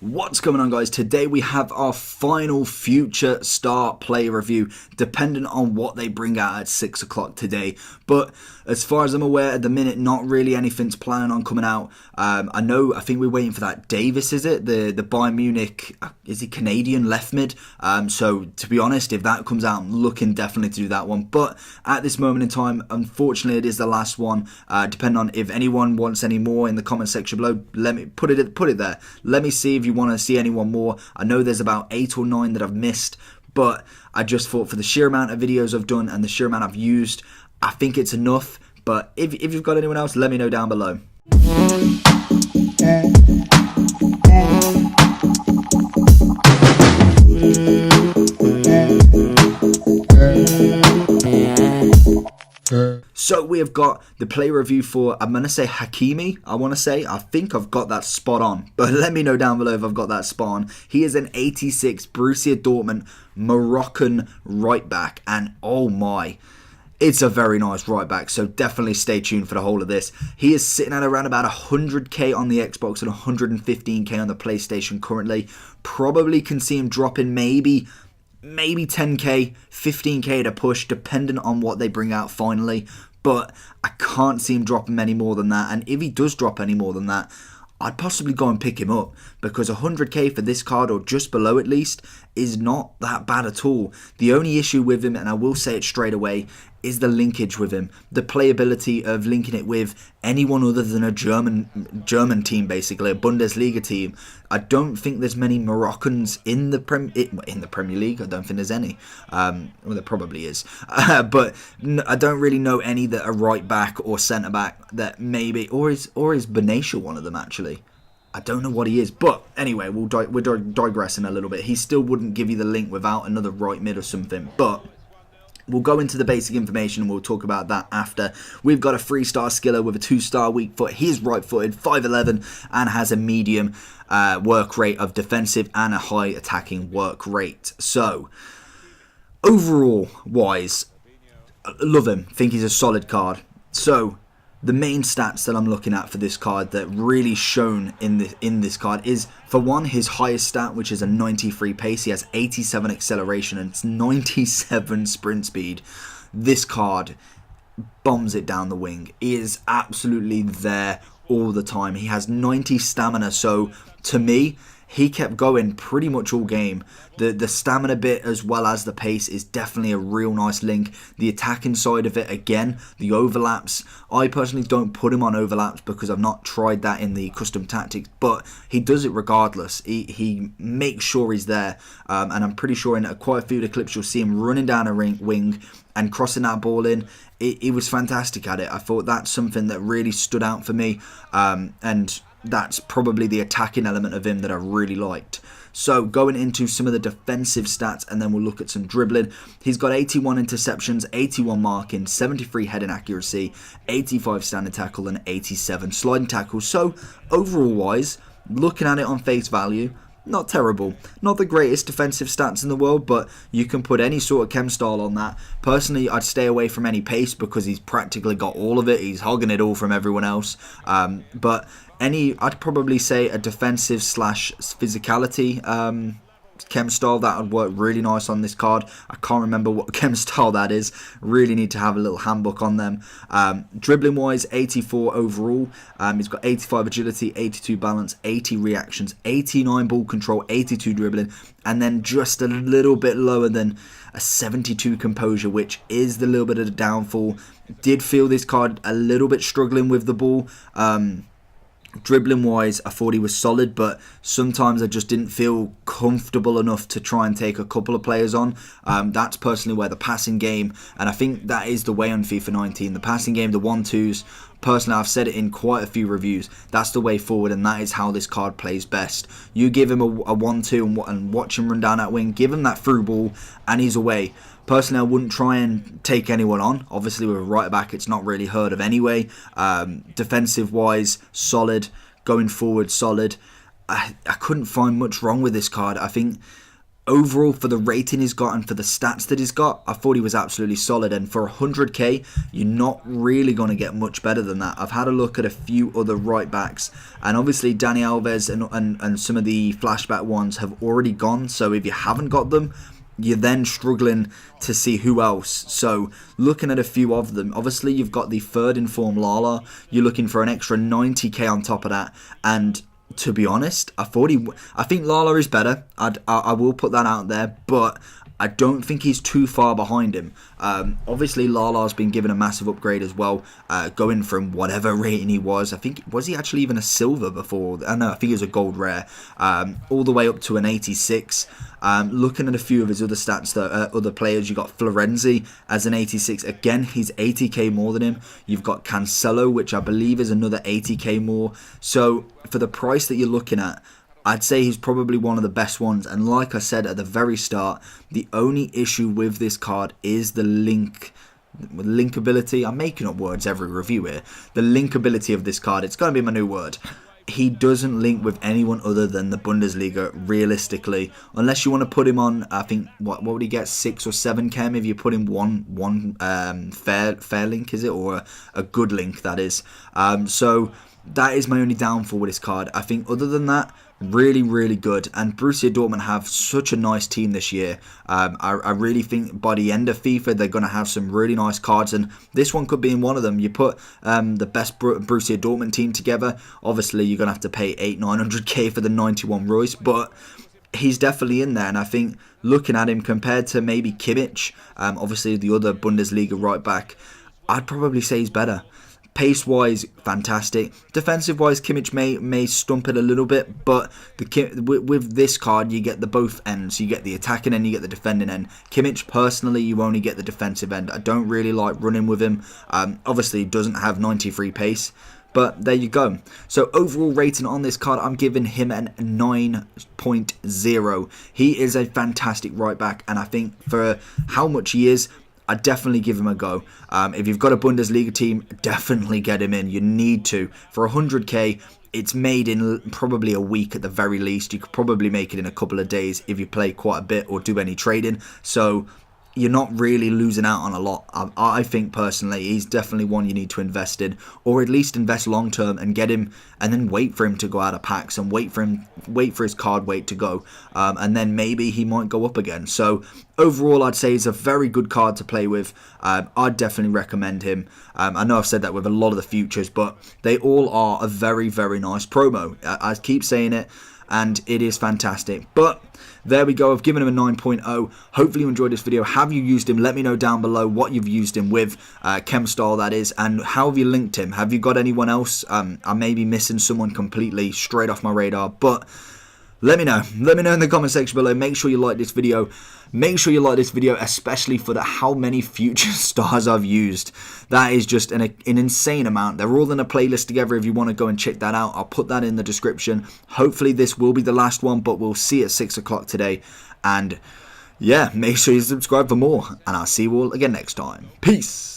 What's going on, guys? Today we have our final future star player review, dependent on what they bring out at 6 o'clock today. But as far as I'm aware, at the minute, not really anything's planning on coming out. I think we're waiting for that Davis, is it? The Bayern Munich, is he Canadian left mid? So to be honest, if that comes out, I'm looking definitely to do that one. But at this moment in time, unfortunately, it is the last one. Depending on if anyone wants any more in the comment section below, let me put it there. Let me see if you want to see anyone more. I know there's about 8 or 9 that I've missed, but I just thought for the sheer amount of videos I've done and the sheer amount I've used, I think it's enough. But if you've got anyone else, let me know down below. So we have got the player review for, I'm going to say Hakimi, I think I've got that spot on, but let me know down below if I've got that spot on. He is an 86 Borussia Dortmund Moroccan right back, and oh my, it's a very nice right back, so definitely stay tuned for the whole of this. He is sitting at around about 100k on the Xbox and 115k on the PlayStation currently. Probably can see him dropping maybe 10k, 15k to push, depending on what they bring out finally. But I can't see him dropping any more than that. And if he does drop any more than that, I'd possibly go and pick him up, because 100k for this card, or just below at least, is not that bad at all. The only issue with him, and I will say it straight away, is the linkage with him. The playability of linking it with anyone other than a German team, basically, a Bundesliga team. I don't think there's many Moroccans in the Premier League. I don't think there's any. Well, there probably is. But I don't really know any that are right back or centre back that maybe, or is Benatia one of them actually? I don't know what he is, but anyway, we're digressing a little bit. He still wouldn't give you the link without another right mid or something, but we'll go into the basic information and we'll talk about that after. We've got a 3-star skiller with a 2-star weak foot. He is right-footed, 5'11", and has a medium work rate of defensive and a high attacking work rate. So, overall wise, love him. Think he's a solid card. So, the main stats that I'm looking at for this card that really shown in this card is, for one, his highest stat, which is a 93 pace. He has 87 acceleration and it's 97 sprint speed. This card bombs it down the wing. He is absolutely there all the time. He has 90 stamina, so to me, he kept going pretty much all game. The stamina bit as well as the pace is definitely a real nice link. The attacking side of it, again, the overlaps. I personally don't put him on overlaps because I've not tried that in the custom tactics, but he does it regardless. He makes sure he's there, and I'm pretty sure in quite a few of the clips you'll see him running down a wing and crossing that ball in. He was fantastic at it. I thought that's something that really stood out for me, and that's probably the attacking element of him that I really liked. So going into some of the defensive stats, and then we'll look at some dribbling. He's got 81 interceptions, 81 marking, 73 heading accuracy, 85 standing tackle, and 87 sliding tackle. So overall wise, looking at it on face value, not terrible. Not the greatest defensive stats in the world, but you can put any sort of chem style on that. Personally, I'd stay away from any pace because he's practically got all of it. He's hogging it all from everyone else. But I'd probably say a defensive / physicality chem style that would work really nice on this card. I can't remember what chem style that is. Really need to have a little handbook on them. Dribbling wise, 84 overall. He's got 85 agility, 82 balance, 80 reactions, 89 ball control, 82 dribbling, and then just a little bit lower than a 72 composure, which is the little bit of the downfall. Did feel this card a little bit struggling with the ball. Dribbling wise, I thought he was solid, but sometimes I just didn't feel comfortable enough to try and take a couple of players on. That's personally where the passing game, and I think that is the way on FIFA 19, the passing game, the 1-2s, personally I've said it in quite a few reviews, that's the way forward, and that is how this card plays best. You give him a 1-2 and watch him run down that wing, give him that through ball, and he's away. Personally, I wouldn't try and take anyone on. Obviously, with a right back, it's not really heard of anyway. Defensive-wise, solid. Going forward, solid. I couldn't find much wrong with this card. I think overall, for the rating he's got and for the stats that he's got, I thought he was absolutely solid. And for 100k, you're not really going to get much better than that. I've had a look at a few other right backs, and obviously Dani Alves and some of the flashback ones have already gone. So if you haven't got them, you're then struggling to see who else. So looking at a few of them, obviously you've got the third in form Lala. You're looking for an extra 90k on top of that, and to be honest, I think Lala is better. I will put that out there, but I don't think he's too far behind him. Obviously, Lala's been given a massive upgrade as well, going from whatever rating he was. I think, was he actually even a silver before? I know, I think he was a gold rare, all the way up to an 86. Looking at a few of his other stats, other players, you got Florenzi as an 86. Again, he's 80k more than him. You've got Cancelo, which I believe is another 80k more. So for the price that you're looking at, I'd say he's probably one of the best ones. And like I said at the very start, the only issue with this card is the linkability. I'm making up words every review here. The linkability of this card. It's going to be my new word. He doesn't link with anyone other than the Bundesliga, realistically. Unless you want to put him on, I think, what would he get? 6 or 7 chem if you put him one fair link, is it? Or a good link, that is. So that is my only downfall with this card. I think other than that, really, really good. And Borussia Dortmund have such a nice team this year. I really think by the end of FIFA, they're going to have some really nice cards. And this one could be in one of them. You put the best Borussia Dortmund team together. Obviously, you're going to have to pay 800-900k for the 91 Royce. But he's definitely in there. And I think looking at him compared to maybe Kimmich, obviously the other Bundesliga right back, I'd probably say he's better. Pace-wise, fantastic. Defensive-wise, Kimmich may stump it a little bit, but with this card, you get the both ends. You get the attacking end, you get the defending end. Kimmich, personally, you only get the defensive end. I don't really like running with him. Obviously, he doesn't have 93 pace, but there you go. So overall rating on this card, I'm giving him an 9.0. He is a fantastic right back, and I think for how much he is, I'd definitely give him a go. If you've got a Bundesliga team, definitely get him in. You need to. For 100k, it's made in probably a week at the very least. You could probably make it in a couple of days if you play quite a bit or do any trading. So you're not really losing out on a lot. I think personally, he's definitely one you need to invest in, or at least invest long term and get him, and then wait for him to go out of packs and wait for his card weight to go, and then maybe he might go up again. So overall, I'd say he's a very good card to play with. I'd definitely recommend him. I know I've said that with a lot of the futures, but they all are a very, very nice promo. I keep saying it, and it is fantastic. But there we go. I've given him a 9.0. Hopefully you enjoyed this video. Have you used him? Let me know down below what you've used him with, chem style that is, and how have you linked him? Have you got anyone else? I may be missing someone completely straight off my radar, but let me know. Let me know in the comment section below. Make sure you like this video. Make sure you like this video, especially for how many future stars I've used. That is just an insane amount. They're all in a playlist together if you want to go and check that out. I'll put that in the description. Hopefully this will be the last one, but we'll see at 6 o'clock today. And yeah, make sure you subscribe for more. And I'll see you all again next time. Peace.